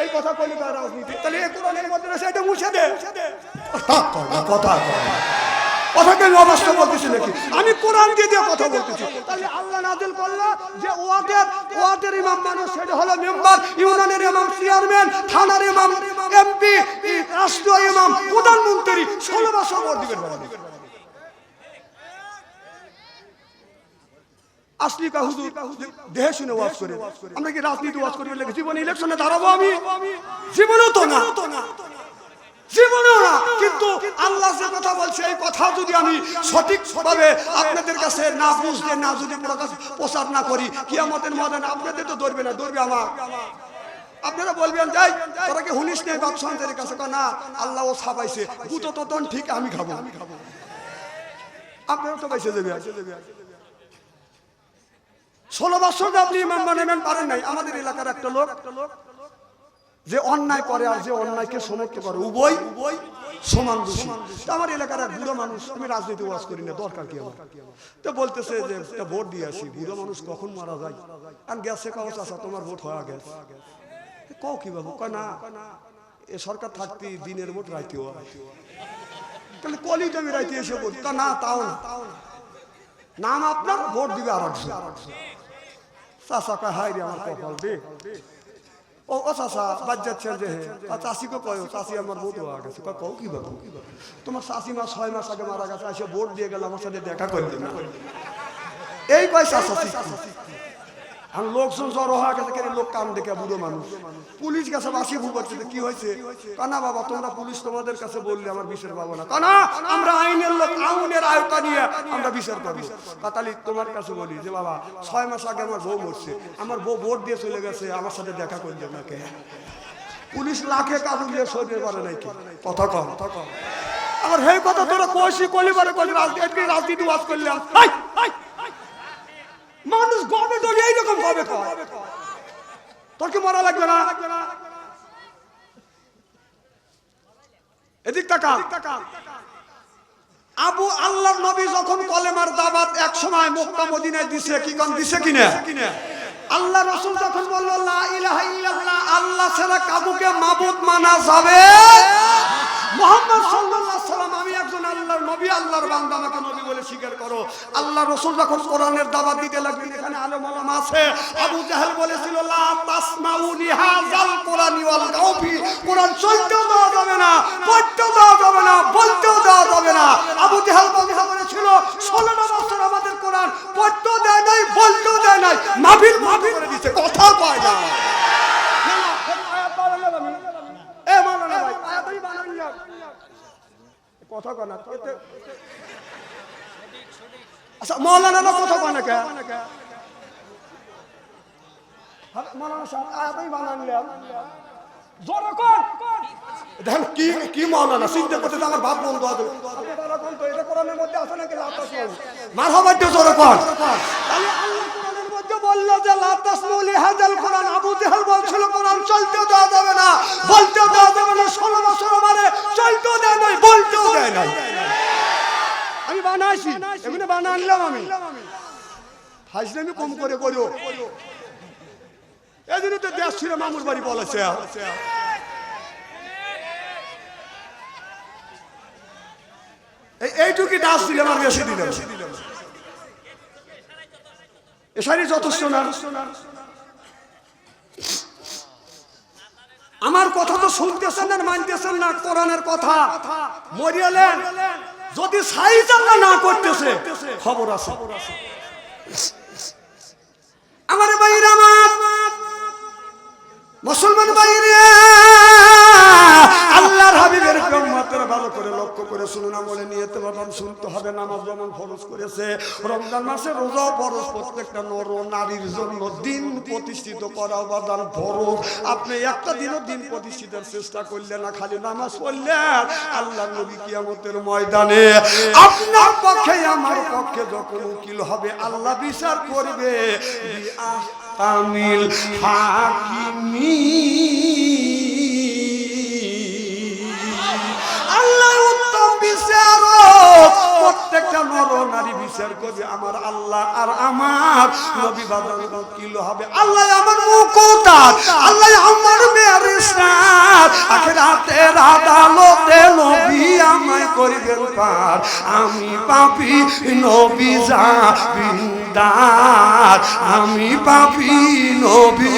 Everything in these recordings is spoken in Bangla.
এই কথা কইলি তার রাজনীতি, তাহলে এই কোরআনের মধ্যে সেটা মুছে দে। কথা কথাকে অবস্থা বলতেছি নাকি? আমি কোরআন দিয়ে দিয়ে কথা বলতেছি। তাহলে আল্লাহ নাযিল করলো যে ওয়াদের ইমাম মানুষ, সেটা হলো মেম্বার, ইউনিয়নের ইমাম, চেয়ারম্যান, থানার ইমাম, এমপি, রাষ্ট্রীয় ইমাম, প্রধানমন্ত্রী 16 বছর ভোট দিবেন। আসলি কা হুজুর দেহে শুনে ওয়াজ করে, আমরা কি রাজনীতি ওয়াজ করি বলে জীবনে ইলেকশনে দাঁড়াবো? আমি জীবনেও তো না, জীবনেও না। কিন্তু আল্লাহ যে কথা বলছে এই কথা যদি আমি সঠিকভাবে আপনাদের কাছে না বুঝতে, না যদি প্রচার না করি, কিয়ামতের ময়দানে আপনাদের তো ধরবে না, ধরবে আমার। আপনারা বলবেন যাই তোরা কি হুনিস নেই বাকসন্তের কাছে? না, আল্লাহ ও ছাপাইছে গুতো তো ঠিক আমি খাবো। আপনারা তো পাইছে যাবে 16 বছর আপনি ইমাম বানাবেন পারেন নাই। আমাদের এলাকার একটা লোক যে অন্যায় করে আর যে অন্যায়কে সমর্থন করে, উভয় সমান দোষী। আমার এলাকার এক বুড়ো মানুষ, আমি রাজনীতি ওয়াজ করি না, দরকার কি আমার? তো বলতেছে যে ভোট দিয়ে আসি। বুড়ো মানুষ কখন মারা যায় আর গেছে, কাউ চাষা তোমার ভোট হয়ে গেছে। কও কি বাবু? কয় না, এ সরকার থাকতে দিনের ভোট রাইতেও হয়, তাহলে কলি তো আমি রাইতে এসে বলি। না, তাও না, নাম আপনার, ভোট দিবে আর চাষা। কয় হাই রে আমার কপাল দে। ও চাষা বাদ যাচ্ছেন যে চাষিকে কয় চাষি আমার ভোট হয়ে গেছে। কও কি বাবু? তোমার চাষি মা 6 মাস আগে মারা গেছে, এসে ভোট দিয়ে গেল, আমার সাথে দেখা করে দিন। এই কয় চাষা। আর লোকজন জড়ো হয়ে গেছে, কেন লোক কান দেখে বুড়ো মানুষ। পুলিশ গেছে বাসি ভুগছে, কি হয়েছে? কানা বাবা তোমরা পুলিশ তোমাদের কাছে বললে আমার বিচার পাবো না। কানা আমরা আইনের লোক, আইনের আয়তা নিয়ে আমরা বিচার করবো। তাহলে তোমার কাছে বলি যে বাবা 6 মাস আগে আমার বউ মরছে, আমার বউ ভোট দিয়ে চলে গেছে, আমার সাথে দেখা করবে না কে? পুলিশ লাখে কাগজ দিয়ে সরিয়ে পারে নাই কি? কথা কম। আমার সেই কথা তোরা কইছি কলিবারে কই রাজনীতি ওয়াজ করলাম। মানুষ গবে ধরে এইরকম গবে কয়, তোর কি মরা লাগবে না? এদিক তাকা। আবু আল্লাহর নবী যখন কলেমার দাওয়াত এক সময় মক্কা মদিনায় দিছে, কি কোন দিছে কিনা? আল্লাহ রাসূল যখন বলল লা ইলাহা ইল্লাল্লাহ, আল্লাহ ছাড়া কাউকে মাবুদ মানা যাবে, মুহাম্মদ সাল্লাল্লাহু আলাইহি সাল্লাম আমি একজন আল্লাহর নবী, আল্লাহর বান্দা, আমাকে নবী বলে স্বীকার করো। আল্লাহ রাসূল যখন কোরআনের দাওয়াত দিতে লাগলেন, এখানে আলেম ওলামা আছে, আবু জাহেল বলেছিল লা তাসমাউ লিহাযাল কুরআনি ওয়াল গাউফি, কোরআন চলতেও দেওয়া যাবে না, পড়তেও দেওয়া যাবে না, বলতেও দেওয়া যাবে না। আবু জাহেল বলেছিল 16 বছর আমাদের কোরআন পড়তেও দেয় নাই, বলতেও দেয় নাই, মাহফিল করে দিয়েছে, কথা কয় না। কথা কয় না। আচ্ছা মৌলানা কথা কয় না কে? মৌলানা সাহেব আয়াতই বানানলাম, জোরে কর। দেখেন কি মৌলানা চিন্তা করতে আমার ভাব বন্ধ হবে। এটা কোরআনের মধ্যে আছে নাকি? মারহাবা দিয়ে জোরে কর। তাহলে আল্লাহ কোরআনের মধ্যে বলল যে লা তাসমাউ লিহাযাল কোরআন। আবু জাহেল বলছিল কোরআন চলতেও দেওয়া যাবে না, বলতেও দেওয়া যাবে না। 16 বছর আমারে চলতেও দেয় নাই, বলতেও দেয় নাই। আমি বানাইছি, এগুলো বানানলাম আমি। ফাজলামি কম করে করো, এই জন্য তো দেশ ছিল মামুর বাড়ি বলেছে। এইটুকি ডাস দিলাম আর বেশি দিলাম, এসারই যথেষ্ট না। আমার কথা তো শুনতেছেন না, মানতেছেন না। কোরআনের কথা মরিয়ালেন, যদি সাইজ আল্লাহ না করতেছে খবর আছে। আমার ভাইরা, আমার মুসলমান ভাইরা, আল্লাহর হাবিবের উম্মতরা ভালো করে লক্ষ্য করে শুনুন, আমলে নিয়তে বাদাম শুনতে হবে। নামাজ যেমন ফরজ করেছে, রমজান মাসে রোজা ফরজ, প্রত্যেকটা নর নারীর জন্য দিন প্রতিষ্ঠিত করা বাদান ফরজ। আপনি একটা দিনও দিন প্রতিষ্ঠিতের চেষ্টা করলেন না, খালি নামাজ পড়লেন, আল্লাহর নবী কিয়ামতের ময়দানে আপনার পক্ষে আমার পক্ষে যখন উকিল হবে, আল্লাহ বিচার করবে বিআহকামিল হাকিমি। প্রত্যেকটা নর নারী বিচার করবে আমার আল্লাহ, আর আমার নবী বাবা উকিল হবে। আল্লাহ আমার মুকুতার, আল্লাহ আমার মেয়ারিস আখিরাতের আদালতে নবী আমায় করিবেন পার। আমি পাপী নবী জামিনদার, আমি পাপী নবী।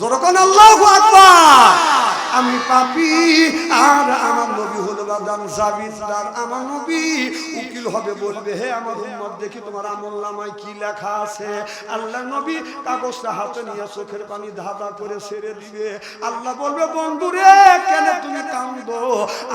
যখন আল্লাহু আকবার। আমি পাপী আর আমার নবী হলো বাদান জামিনদার। আমার নবী উকিল হবে, বলবে হে আমার উম্মত দেখি তোমার আমলনামায় কি লেখা আছে। আল্লাহ নবী কাগজটা হাতে নিয়ে চোখের পানি ধাঁধা করে ছেড়ে দিবে। আল্লাহ বলবে বন্ধুরে কেন তুমি কাঁদো?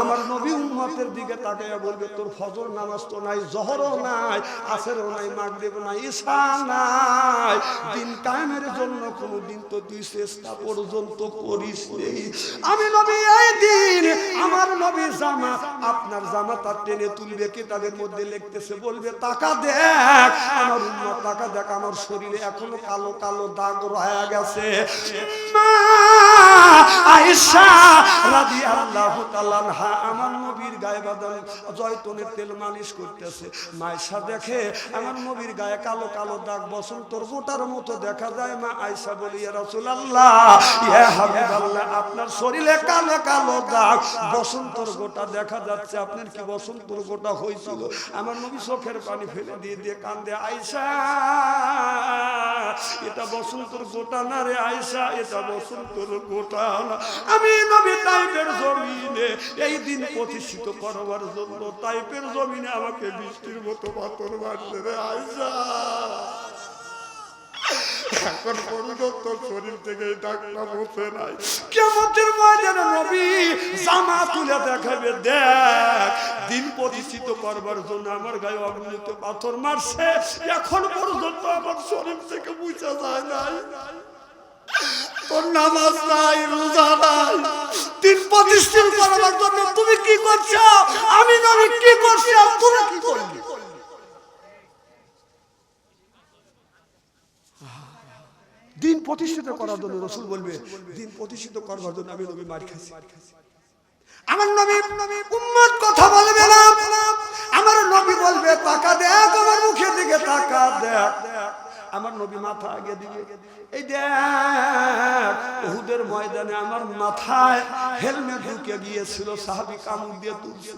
আমার নবী উম্মতের দিকে তাকিয়ে বলবে তোর ফজর নামাজ তো নাই, জোহরও নাই, আসরও নাই, মাগরিব নাই, ইশা নাই। দিন কায়েমের জন্য কোনদিন তো তুই চেষ্টা পর্যন্ত করিস নেই। আমি নবী এই দিন আমার নবী জামা আপনার জামা তার টেনে তুলবে, কিতাবের মধ্যে লিখতেছে, বলবে তাকা দেখ আমার উম্মত, তাকা দেখ আমার শরীরে এখনো কালো কালো দাগ রয়ে গেছে। মা আয়েশা রাদিয়াল্লাহু তাআলা আনহা আমার নবীর গায়ে বাদান জয়তুনের তেল মালিশ করতেছে। মা আয়েশা দেখে আমার নবীর গায়ে কালো কালো দাগ বসন্তর গোটার মতো দেখা যায়। মা আয়েশা বলি ইয়া রাসূলুল্লাহ, ইয়া হাবিবাল্লাহ, আপনার শরীরে কালো কালো দাগ বসন্তর গোটা দেখা যাচ্ছে, আপনার কি বসন্তর গোটা হয়েছিল? আমার নবী চোখের পানি ফেলে দিয়ে দিয়ে কান্দে, আয়েশা এটা বসন্তর গোটা না রে আয়েশা, এটা বসন্তর গোটা না। আমি নবী তাইফের জমিনে এই দিন প্রতিষ্ঠিত করবার জন্য তাইফের জমিনে আমাকে বৃষ্টির মতো পাথর মারছে রে আয়েশা। এখন পর্যন্ত শরীর থেকে এই দাগটা মুছে নাই। কিয়ামতের ময়দানে নবী জামা তুলে দেখাবে, দেখ দিন প্রতিষ্ঠিত করবার জন্য আমার গায়ে অগ্নিত পাথর মারছে, এখন পর্যন্ত আমার শরীর থেকে মুছে যায় নাই। তোর নামাজ নাই, রোজা নাই, দিন প্রতিষ্ঠিত করবার জন্য তুমি কি করছো? আমি নবী কি করছি আর তুমি কি করলি? দিন প্রতিষ্ঠিত করার জন্য রাসূল বলবে দিন প্রতিষ্ঠিত করবার জন্য আমি নবী মার খাইছি। আমার নবী উম্মত কথা বলবে না, আমার নবী বলবে তাকা দেখ আমার মুখের দিকে তাকা দেখ। আমার নবী মাথা আগে দিবে, এই দেখ উহুদের ময়দানে আমার মাথায় হেলমেট ঢুকে গিয়েছিল, সাহাবী কামড় দিয়ে তুলছে।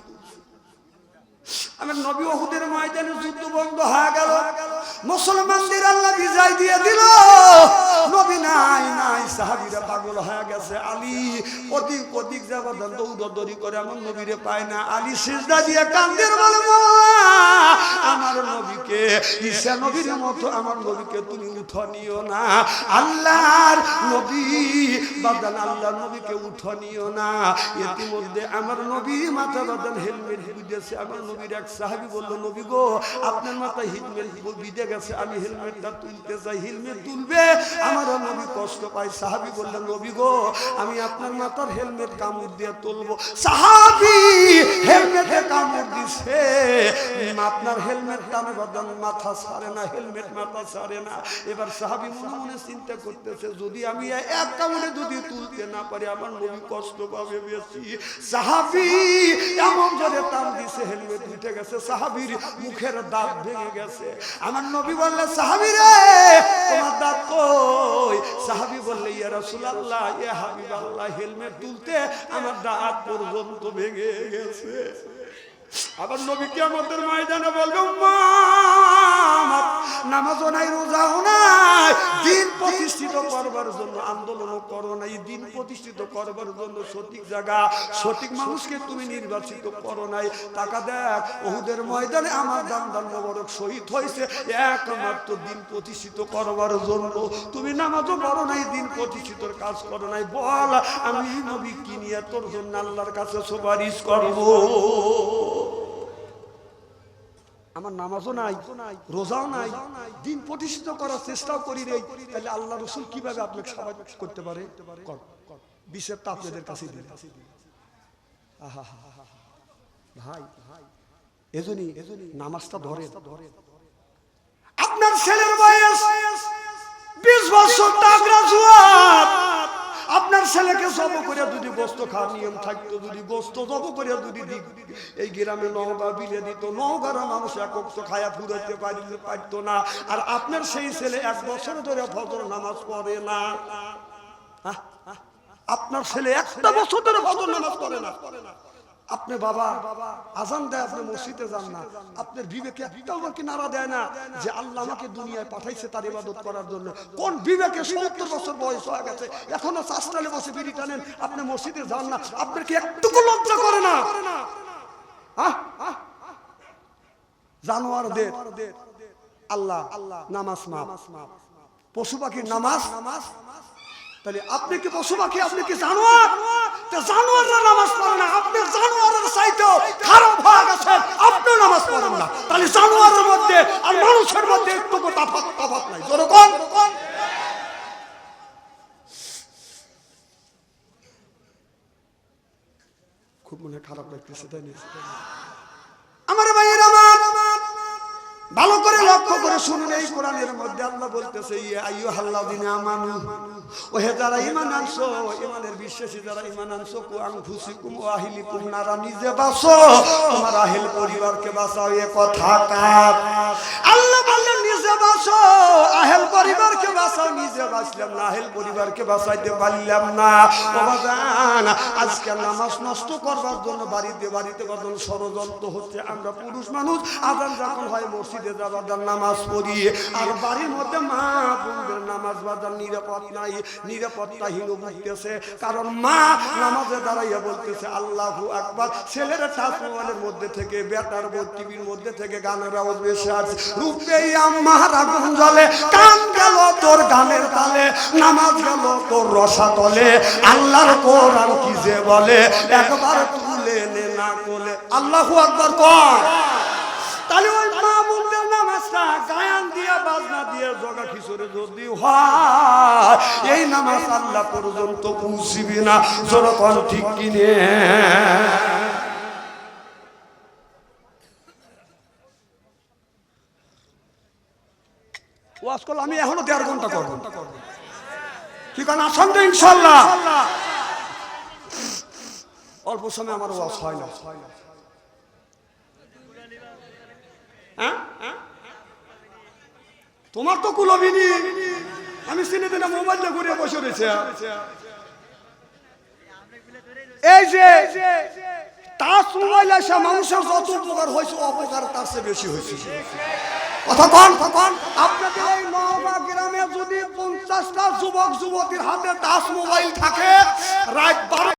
আমার নবী উহুদের ময়দানে যুদ্ধ বন্ধ হয়ে গেল, মুসলমানদের আল্লাহ বিজয় দিয়ে দিল। নবী নাই নাই, সাহাবীরা পাগল হয়ে গেছে। আলী অধিক অধিক যাবাদান দৌড়দৌড়ি করে আমার নবীরে পায় না। আলী সিজদা দিয়ে কান্দে বলে আমার নবীকে ঈসা নবীর মতো আমার নবীকে তুমি উঠানিও না। আল্লাহর নবী বাদান আল্লাহর নবীকে উঠানিও না। ইতিমধ্যে আমার নবী মাথা বাদান হেলমেট বুঝেছে। আমার নবীর এক সাহাবী বলল নবী গো আপনার মাথায় হেলমেট বিঁধে গেছে, আমি হেলমেটটা তুলতে চাই। হেলমেট তুলবে, আমার নবী কষ্ট পায়। সাহাবী বললেন নবী গো আমি আপনার মাথার হেলমেট কামড় দিয়ে তুলবো। সাহাবী হেলমেটে কামড় দিছে, আপনার হেলমেট টানে বাদান মাথা ছাড়ে না, হেলমেট মাথা ছাড়ে না। এবার সাহাবী মনে মনে চিন্তা করতেছে যদি আমি এক কামড়ে যদি তুলতে না পারি আমার নবী কষ্ট পাবে বেশি। সাহাবী এমন জোরে টান দিছে হেলমেট উঠে গেছে, সাহাবীর মুখের দাঁত ভেঙে গেছে। আমার নবী বললেন সাহাবী রে তোমার দাঁত কই? সাহাবী বললে ইয়া রাসূলুল্লাহ ইয়া হাবিবাল্লাহ হেলমেট তুলতে আমার দাঁত পর্যন্ত ভেঙে গেছে। আবার নবী কিয়ামতের ময়দানে বলবে উম্মত নামাজও নাই, রোজাও নাই, দিন প্রতিষ্ঠিত করবার জন্য আন্দোলন করো নাই, দিন প্রতিষ্ঠিত করবার জন্য সঠিক জায়গা সঠিক মানুষকে তুমি নির্বাচিত করো নাই। টাকা দেখ উহুদের ময়দানে আমার দান মোবারক শহীদ হয়েছে একমাত্র দিন প্রতিষ্ঠিত করবার জন্য। তুমি নামাজও পড়ো নাই, দিন প্রতিষ্ঠিতর কাজ করো নাই। বল আমি নবী কি নিয়ে তোর জন্য আল্লাহর কাছে সুপারিশ করবো? আমার নামাজও নাই, রোজাও নাই, দিন প্রতিষ্ঠিত করার চেষ্টাও করি রে, তাহলে আল্লাহ রাসূল কিভাবে আপনাকে সাহায্য করতে পারে? বিষয়টা আপনাদের কাছে দিন। ভাই এজন্যই নামাজটা ধরে। আপনার ছেলের বয়স 20 বছর, গ্রাজুয়েট, আপনার ছেলেকে জব করে যদি গোস্ত খাওয়ার নিয়ম থাকতো, যদি গোস্ত জব করে যদি এই গ্রামে নওগাঁ বিলে দিত, নওগাঁর মানুষ এক ওয়াক্ত খায়া ফুরাইতে পারতো না। আর আপনার সেই ছেলে 1 বছর ধরে ফজর নামাজ পড়ে না, আপনার ছেলে একটা বছর ধরে ফজর নামাজ পড়ে না, আপনি বাবা আজান দেয়, আপনি মসজিদে যান না, আপনার বিবেকে একটাও কি নাড়া দেয় না যে আল্লাহ আমাকে দুনিয়ায় পাঠাইছে তার ইবাদত করার জন্য? কোন বিবেকে 70 বছর বয়স হয়ে গেছে এখনো চাষটালে বসে বিড়ি টানেন, আপনি মসজিদে যান না, আপনার কি একটুকু লজ্জা করে না? জানোয়ারদের আল্লাহ নামাজ মাফ, পশু পাখির নামাজ। তাহলে আপনি কি পশু পাখি? আপনি কি জানোয়ার? জানোয়াররা নামাজ পড়ে না, আপনি জানোয়ারের চাইতেও খারাপ হয়ে গেছেন, আপনিও নামাজ পড়েন না। তাহলে জানোয়ারের মধ্যে আর মানুষের মধ্যে একটু তফাৎ নাই। যেরকম খুব মনে খারাপ লাগতেছে, তাই না? আমার ভাইয়েরা, ভালো করে লক্ষ্য করে শুনুন, এই কোরআনের মধ্যে আল্লাহ বলতেছে ইয়া আইয়ুহাল্লাযিনা আমানু, ও হে যারা ঈমান আনছো, ঈমানের বিশ্বাসী যারা ঈমান আনছো, কু আনফুসিকুম ওয়া আহলিকুম নারা, নিজে বাঁচো তোমার আহল পরিবারকে বাঁচাও। এ কথা কার? আল্লাহ বললেন নিজে বাঁচো, আহল পরিবারকে বাঁচাও। নিজে বাঁচলাম না, আহল পরিবারকে বাঁচাইতে পারলাম না। বাবাজান, আজকে নামাজ নষ্ট করবার জন্য বাড়িতে কত ষড়যন্ত্র হচ্ছে। আমরা পুরুষ মানুষ আজান যখন হয় মসজিদে যাবার নামাজ পড়ি, আর বাড়ির মধ্যে মা বোনদের নামাজ বাজার নিরাপদ নাই, নিরাপত্তাহীন বুঝতেছে। কারণ মা নামাজে দাঁড়াইয়া বলতেছে আল্লাহু আকবার, ছেলের টাচ মোবাইলের মধ্যে থেকে, বেটার টিভির মধ্যে থেকে গানের আওয়াজ বেশি আসছে। রূপে আম্মার আগুন জ্বলে, কান গেল তোর গানের তালে, নামাজ গেল তোর রসাতলে, আল্লাহর কোরআন কি যে বলে, একবার তুলে নে না বলে। আল্লাহু আকবার কর। তাহলে ওই মা বোনদের নামাজটা গায়ান দিয়া বাজনা দিয়া জগা খিচুড়ে যদি হয়, এই নামাজ আল্লাহ পর্যন্ত পৌঁছিবি না। যেরকম ঠিক কিনে ওয়াজ করলে আমি এখনো 1.5 ঘন্টা করবো, কি কারণ আসাম তো ইনশাল্লাহ অল্প সময় আমার ওয়াজ হয় না। তোমার তো কুলবিনী, আমি চিনে দিনে মোবাইলটা ঘুরে বসে রয়েছে। এই যে টাচ মোবাইল আসা মানুষের যত উপকার হয়েছে, অপকার তার চেয়ে বেশি হয়েছে। কথা কন আপনাদের এই নওগাঁ গ্রামে যদি 50টা যুবক যুবতীর হাতে টাচ মোবাইল থাকে, রাত 12